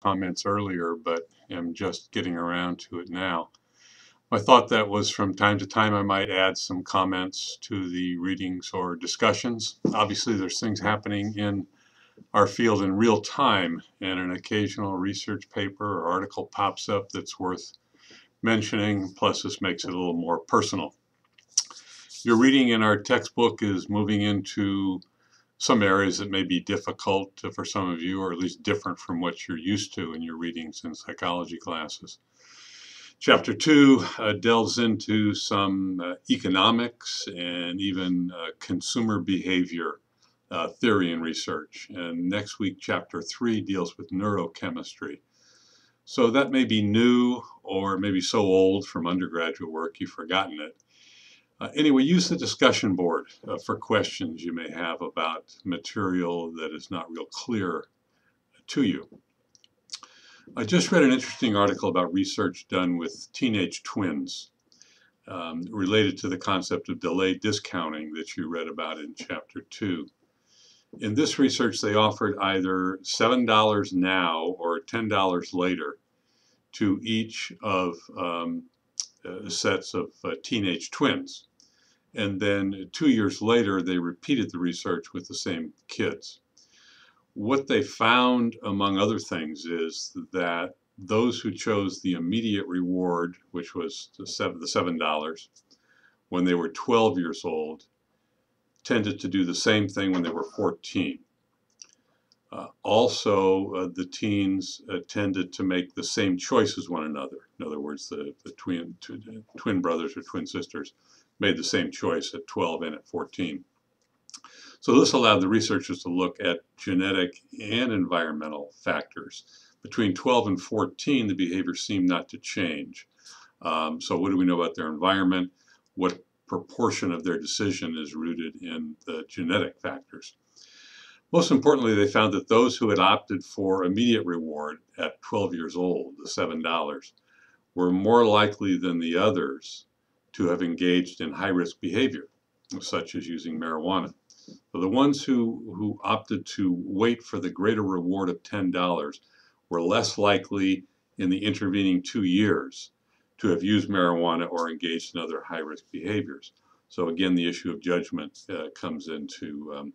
comments earlier, but am just getting around to it now. I thought that was from time to time I might add some comments to the readings or discussions. Obviously, there's things happening in our field in real time, and an occasional research paper or article pops up that's worth mentioning, plus this makes it a little more personal. Your reading in our textbook is moving into some areas that may be difficult for some of you, or at least different from what you're used to in your readings in psychology classes. Chapter 2 delves into some economics and even consumer behavior theory and research. And next week, Chapter 3 deals with neurochemistry. So that may be new, or maybe so old from undergraduate work you've forgotten it. Anyway, use the discussion board for questions you may have about material that is not real clear to you. I just read an interesting article about research done with teenage twins related to the concept of delayed discounting that you read about in Chapter 2. In this research, they offered either $7 now or $10 later to each of sets of teenage twins. And then 2 years later, they repeated the research with the same kids. What they found, among other things, is that those who chose the immediate reward, which was the $7, when they were 12 years old, tended to do the same thing when they were 14. Also, the teens tended to make the same choice as one another. In other words, the twin brothers or twin sisters made the same choice at 12 and at 14. So this allowed the researchers to look at genetic and environmental factors. Between 12 and 14, the behavior seemed not to change. So what do we know about their environment? What proportion of their decision is rooted in the genetic factors? Most importantly, they found that those who had opted for immediate reward at 12 years old, the $7, were more likely than the others to have engaged in high-risk behavior, such as using marijuana. So the ones who opted to wait for the greater reward of $10 were less likely in the intervening 2 years to have used marijuana or engaged in other high-risk behaviors. So again, the issue of judgment comes into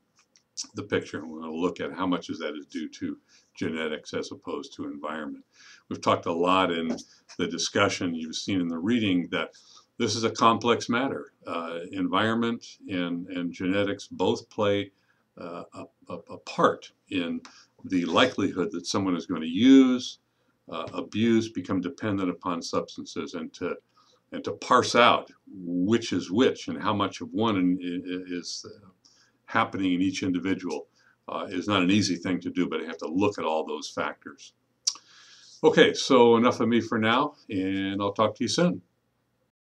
the picture, and we're going to look at how much of that is due to genetics as opposed to environment. We've talked a lot in the discussion, you've seen in the reading, that this is a complex matter. Environment and genetics both play a part in the likelihood that someone is going to use, abuse, become dependent upon substances, and to parse out which is which and how much of one is happening in each individual is not an easy thing to do, but I have to look at all those factors. Okay, so enough of me for now, and I'll talk to you soon.